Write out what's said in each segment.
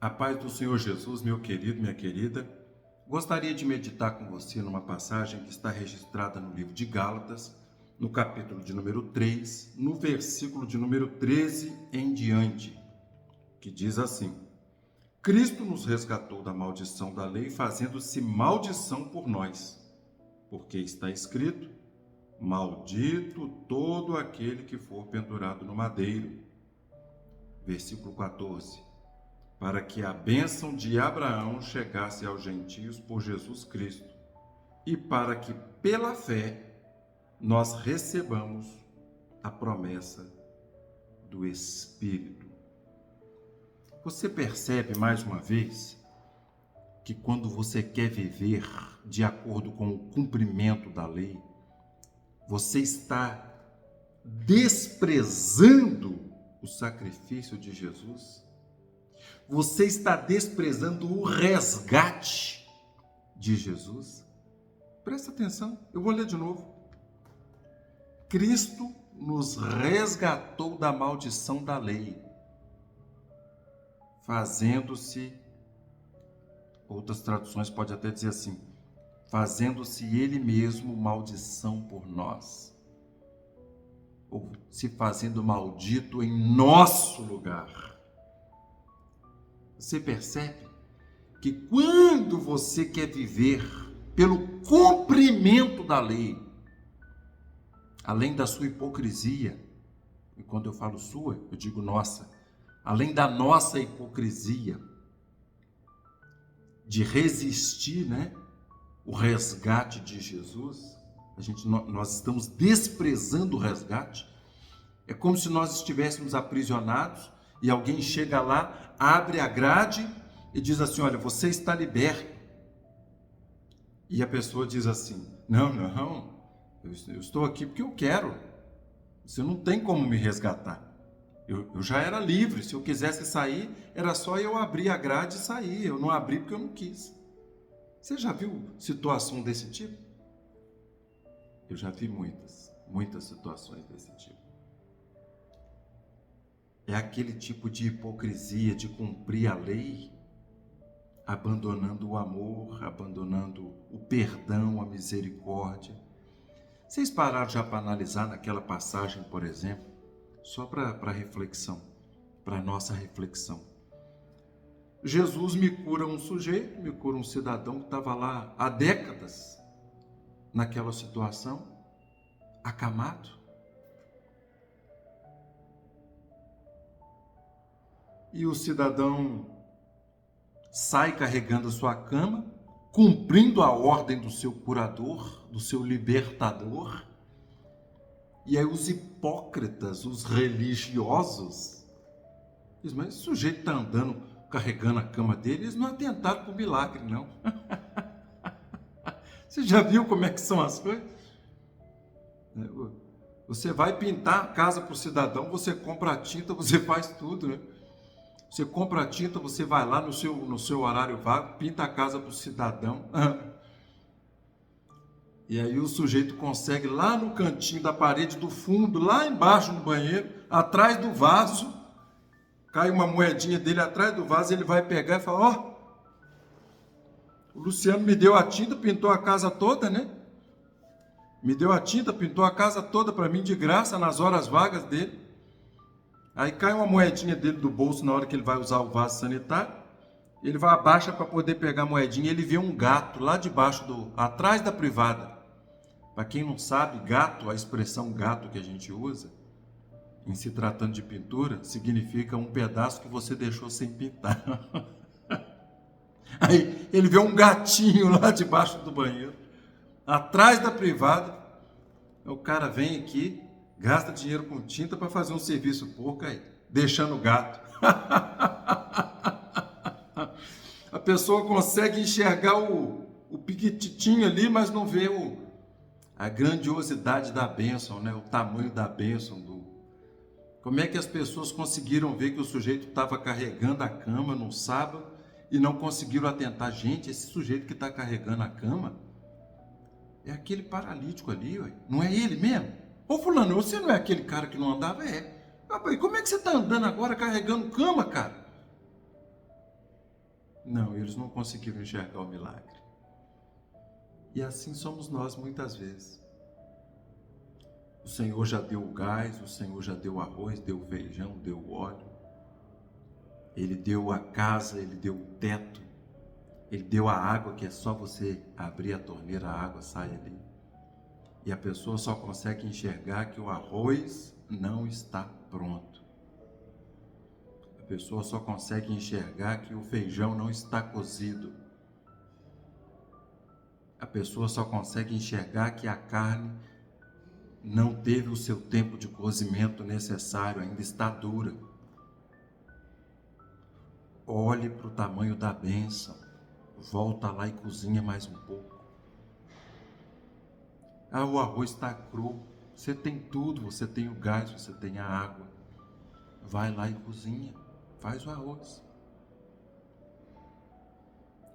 A paz do Senhor Jesus, meu querido, minha querida. Gostaria de meditar com você numa passagem que está registrada no livro de Gálatas, no capítulo de número 3, no versículo de número 13 em diante, que diz assim: Cristo nos resgatou da maldição da lei, fazendo-se maldição por nós, porque está escrito: maldito todo aquele que for pendurado no madeiro. Versículo 14. Para que a bênção de Abraão chegasse aos gentios por Jesus Cristo, e para que, pela fé, nós recebamos a promessa do Espírito. Você percebe, mais uma vez, que quando você quer viver de acordo com o cumprimento da lei, você está desprezando o sacrifício de Jesus? Você está desprezando o resgate de Jesus? Presta atenção, eu vou ler de novo. Cristo nos resgatou da maldição da lei, fazendo-se, outras traduções podem até dizer assim, fazendo-se Ele mesmo maldição por nós, ou se fazendo maldito em nosso lugar. Você percebe que quando você quer viver pelo cumprimento da lei, além da sua hipocrisia, e quando eu falo sua, eu digo nossa, além da nossa hipocrisia, de resistir, o resgate de Jesus, nós estamos desprezando o resgate. É como se nós estivéssemos aprisionados e alguém chega lá, abre a grade e diz assim: olha, você está liberto. E a pessoa diz assim: não, eu estou aqui porque eu quero. Você não tem como me resgatar. Eu já era livre, se eu quisesse sair, era só eu abrir a grade e sair. Eu não abri porque eu não quis. Você já viu situação desse tipo? Eu já vi muitas situações desse tipo. É aquele tipo de hipocrisia de cumprir a lei, abandonando o amor, abandonando o perdão, a misericórdia. Vocês pararam já para analisar naquela passagem, por exemplo, só para reflexão, para nossa reflexão. Jesus me cura um sujeito, me cura um cidadão que estava lá há décadas, naquela situação, acamado. E o cidadão sai carregando a sua cama, cumprindo a ordem do seu curador, do seu libertador. E aí os hipócritas, os religiosos, dizem: mas esse sujeito está andando, carregando a cama dele, eles não atentaram por milagre, não. Você já viu como é que são as coisas? Você vai pintar a casa para o cidadão, você compra a tinta, você faz tudo, Você compra a tinta, você vai lá no seu horário vago, pinta a casa para o cidadão. E aí o sujeito consegue lá no cantinho da parede do fundo, lá embaixo no banheiro, atrás do vaso, cai uma moedinha dele atrás do vaso, ele vai pegar e fala: o Luciano me deu a tinta, pintou a casa toda, Me deu a tinta, pintou a casa toda para mim de graça nas horas vagas dele. Aí cai uma moedinha dele do bolso na hora que ele vai usar o vaso sanitário. Ele vai abaixa para poder pegar a moedinha. Ele vê um gato lá debaixo, atrás da privada. Para quem não sabe, gato, a expressão gato que a gente usa, em se tratando de pintura, significa um pedaço que você deixou sem pintar. Aí ele vê um gatinho lá debaixo do banheiro, atrás da privada. O cara vem aqui, gasta dinheiro com tinta para fazer um serviço porco aí, deixando o gato. A pessoa consegue enxergar o piquititinho ali, mas não vê a grandiosidade da bênção, o tamanho da bênção. Como é que as pessoas conseguiram ver que o sujeito estava carregando a cama no sábado e não conseguiram atentar? Gente, esse sujeito que está carregando a cama é aquele paralítico ali, não é ele mesmo? Ô fulano, você não é aquele cara que não andava? É. E como é que você está andando agora carregando cama, cara? Não, eles não conseguiram enxergar o milagre. E assim somos nós muitas vezes. O Senhor já deu o gás, o Senhor já deu o arroz, deu o feijão, deu o óleo. Ele deu a casa, Ele deu o teto. Ele deu a água, que é só você abrir a torneira, a água sai ali. E a pessoa só consegue enxergar que o arroz não está pronto. A pessoa só consegue enxergar que o feijão não está cozido. A pessoa só consegue enxergar que a carne não teve o seu tempo de cozimento necessário, ainda está dura. Olhe para o tamanho da bênção, volta lá e cozinha mais um pouco. Ah, o arroz está cru. Você tem tudo, você tem o gás, você tem a água. Vai lá e cozinha, faz o arroz.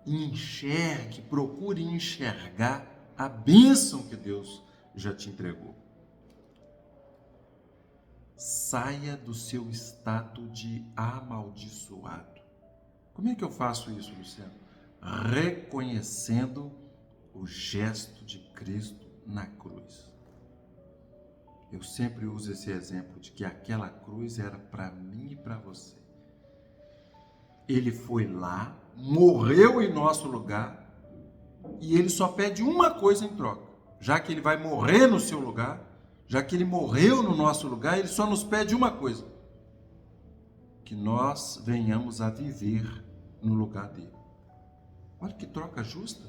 Enxergue, procure enxergar a bênção que Deus já te entregou. Saia do seu estado de amaldiçoado. Como é que eu faço isso, Luciano? Reconhecendo o gesto de Cristo na cruz. Eu sempre uso esse exemplo de que aquela cruz era para mim e para você. Ele foi lá, morreu em nosso lugar e ele só pede uma coisa em troca. Já que ele vai morrer no seu lugar, já que ele morreu no nosso lugar, ele só nos pede uma coisa: que nós venhamos a viver no lugar dele. Olha que troca justa.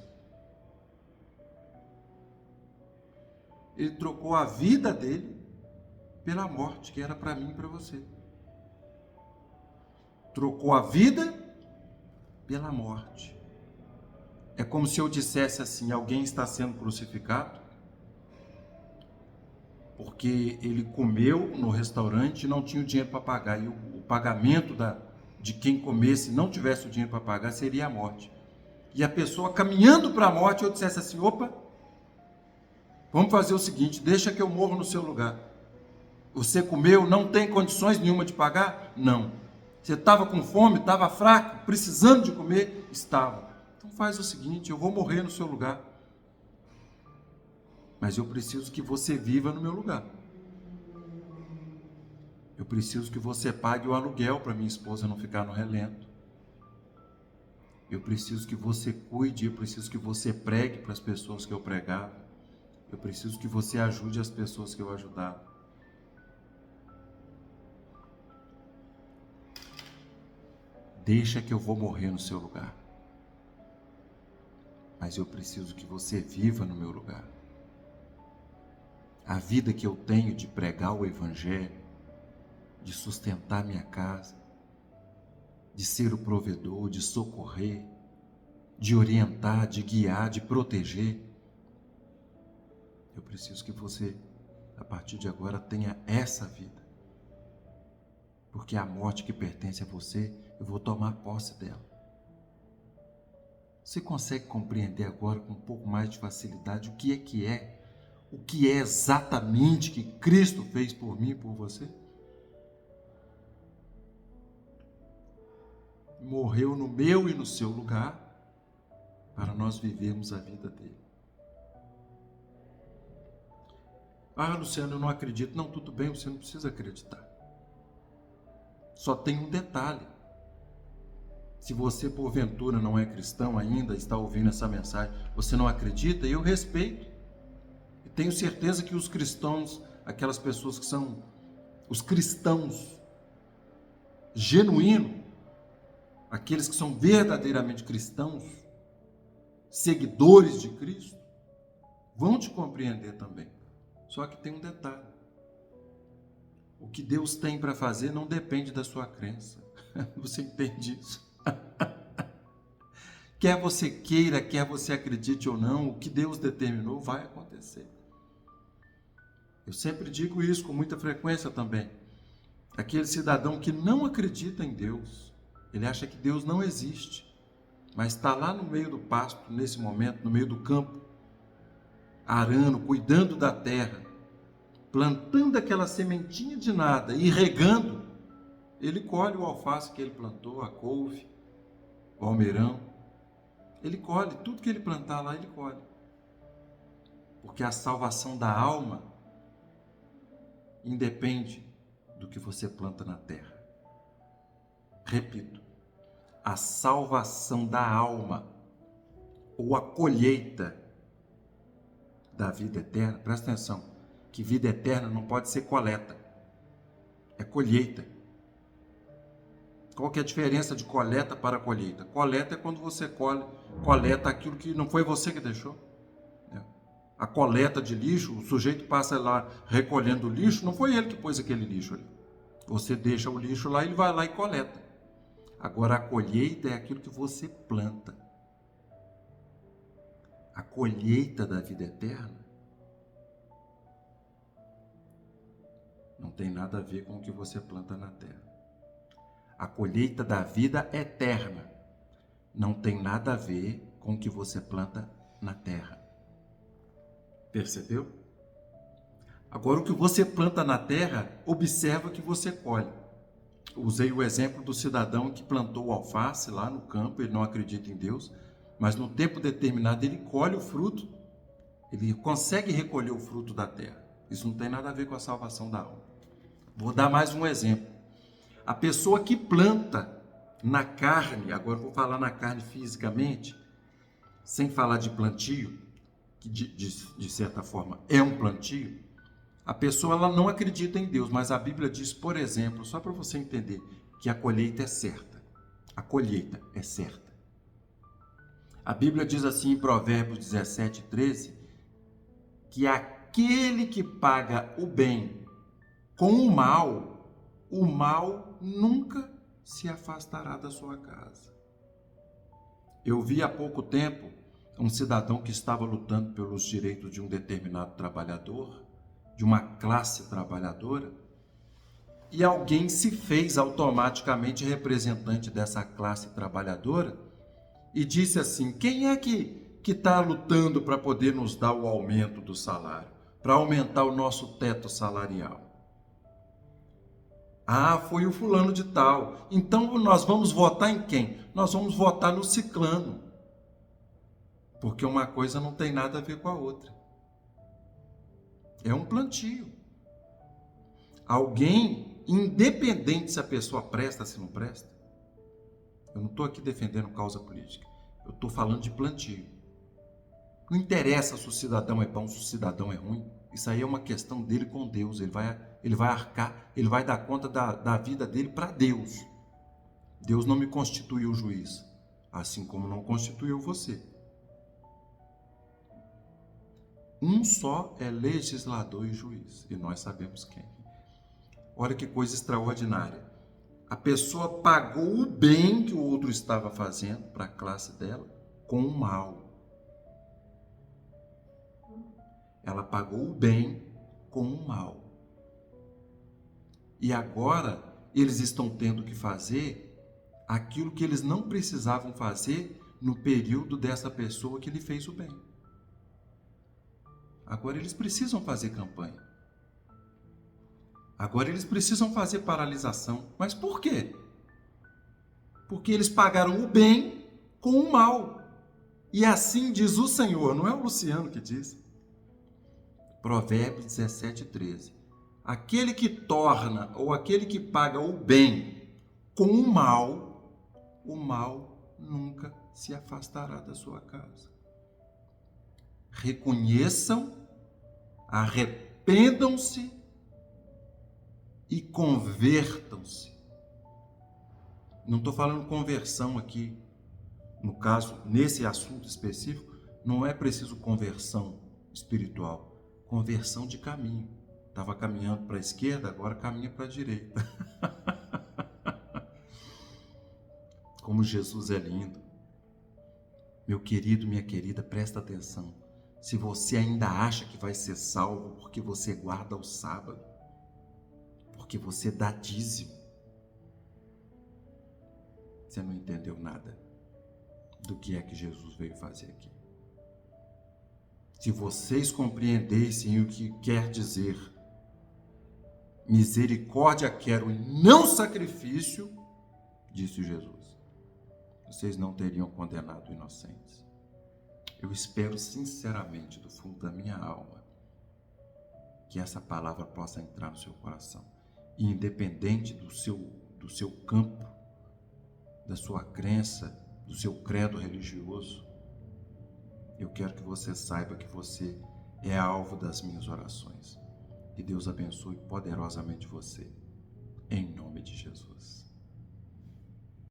Ele trocou a vida dele pela morte, que era para mim e para você. Trocou a vida pela morte. É como se eu dissesse assim: alguém está sendo crucificado porque ele comeu no restaurante e não tinha o dinheiro para pagar. E o pagamento de quem comesse e não tivesse o dinheiro para pagar seria a morte. E a pessoa caminhando para a morte, eu dissesse assim: opa, vamos fazer o seguinte, deixa que eu morro no seu lugar. Você comeu, não tem condições nenhuma de pagar? Não. Você estava com fome, estava fraco, precisando de comer? Estava. Então faz o seguinte, eu vou morrer no seu lugar. Mas eu preciso que você viva no meu lugar. Eu preciso que você pague o aluguel para minha esposa não ficar no relento. Eu preciso que você cuide, eu preciso que você pregue para as pessoas que eu pregava. Eu preciso que você ajude as pessoas que eu ajudava. Deixa que eu vou morrer no seu lugar. Mas eu preciso que você viva no meu lugar. A vida que eu tenho de pregar o Evangelho, de sustentar minha casa, de ser o provedor, de socorrer, de orientar, de guiar, de proteger. Eu preciso que você, a partir de agora, tenha essa vida. Porque a morte que pertence a você, eu vou tomar posse dela. Você consegue compreender agora com um pouco mais de facilidade o que é exatamente que Cristo fez por mim e por você? Morreu no meu e no seu lugar para nós vivermos a vida dele. Ah, Luciano, eu não acredito. Não, tudo bem, você não precisa acreditar. Só tem um detalhe. Se você, porventura, não é cristão ainda, está ouvindo essa mensagem, você não acredita, eu respeito. E tenho certeza que os cristãos, aquelas pessoas que são os cristãos genuínos, aqueles que são verdadeiramente cristãos, seguidores de Cristo, vão te compreender também. Só que tem um detalhe. O que Deus tem para fazer não depende da sua crença. Você entende isso? Quer você queira, quer você acredite ou não, o que Deus determinou vai acontecer. Eu sempre digo isso com muita frequência também. Aquele cidadão que não acredita em Deus, ele acha que Deus não existe, mas está lá no meio do pasto, nesse momento, no meio do campo, arando, cuidando da terra, plantando aquela sementinha de nada e regando, ele colhe o alface que ele plantou, a couve, o almeirão, ele colhe, tudo que ele plantar lá, ele colhe. Porque a salvação da alma independe do que você planta na terra. Repito, a salvação da alma, ou a colheita da vida eterna, presta atenção, que vida eterna não pode ser coleta, é colheita. Qual que é a diferença de coleta para colheita? Coleta é quando você coleta aquilo que não foi você que deixou. A coleta de lixo, o sujeito passa lá recolhendo o lixo, não foi ele que pôs aquele lixo ali. Você deixa o lixo lá, ele vai lá e coleta. Agora, a colheita é aquilo que você planta. A colheita da vida eterna não tem nada a ver com o que você planta na terra. A colheita da vida eterna não tem nada a ver com o que você planta na terra. Percebeu? Agora, o que você planta na terra, observa que você colhe. Usei o exemplo do cidadão que plantou alface lá no campo, ele não acredita em Deus, mas no tempo determinado ele colhe o fruto, ele consegue recolher o fruto da terra. Isso não tem nada a ver com a salvação da alma. Vou dar mais um exemplo. A pessoa que planta na carne, agora vou falar na carne fisicamente, sem falar de plantio, que de certa forma é um plantio, a pessoa ela não acredita em Deus, mas a Bíblia diz, por exemplo, só para você entender, que a colheita é certa. A colheita é certa. A Bíblia diz assim em Provérbios 17, 13, que aquele que paga o bem com o mal nunca se afastará da sua casa. Eu vi há pouco tempo um cidadão que estava lutando pelos direitos de um determinado trabalhador, de uma classe trabalhadora, e alguém se fez automaticamente representante dessa classe trabalhadora e disse assim: quem é que está lutando para poder nos dar o aumento do salário, para aumentar o nosso teto salarial? Ah, foi o fulano de tal. Então nós vamos votar em quem? Nós vamos votar no ciclano. Porque uma coisa não tem nada a ver com a outra. É um plantio. Alguém, independente se a pessoa presta ou se não presta, eu não estou aqui defendendo causa política, eu estou falando de plantio. Não interessa se o cidadão é bom, se o cidadão é ruim, isso aí é uma questão dele com Deus, ele vai arcar, ele vai dar conta da vida dele para Deus. Deus não me constituiu juiz, assim como não constituiu você. Um só é legislador e juiz, e nós sabemos quem. Olha que coisa extraordinária. A pessoa pagou o bem que o outro estava fazendo para a classe dela com o mal. Ela pagou o bem com o mal. E agora eles estão tendo que fazer aquilo que eles não precisavam fazer no período dessa pessoa que lhe fez o bem. Agora eles precisam fazer campanha. Agora eles precisam fazer paralisação. Mas por quê? Porque eles pagaram o bem com o mal. E assim diz o Senhor, não é o Luciano que diz. Provérbios 17, 13. Aquele que torna ou aquele que paga o bem com o mal nunca se afastará da sua casa. Reconheçam, arrependam-se e convertam-se. Não estou falando conversão aqui, no caso, nesse assunto específico, não é preciso conversão espiritual, conversão de caminho. Estava caminhando para a esquerda, agora caminha para a direita. Como Jesus é lindo. Meu querido, minha querida, presta atenção. Se você ainda acha que vai ser salvo porque você guarda o sábado, porque você dá dízimo, você não entendeu nada do que é que Jesus veio fazer aqui. Se vocês compreendessem o que quer dizer misericórdia quero e não sacrifício, disse Jesus, vocês não teriam condenado inocentes. Eu espero sinceramente, do fundo da minha alma, que essa palavra possa entrar no seu coração. E independente do seu campo, da sua crença, do seu credo religioso, eu quero que você saiba que você é alvo das minhas orações. Que Deus abençoe poderosamente você, em nome de Jesus.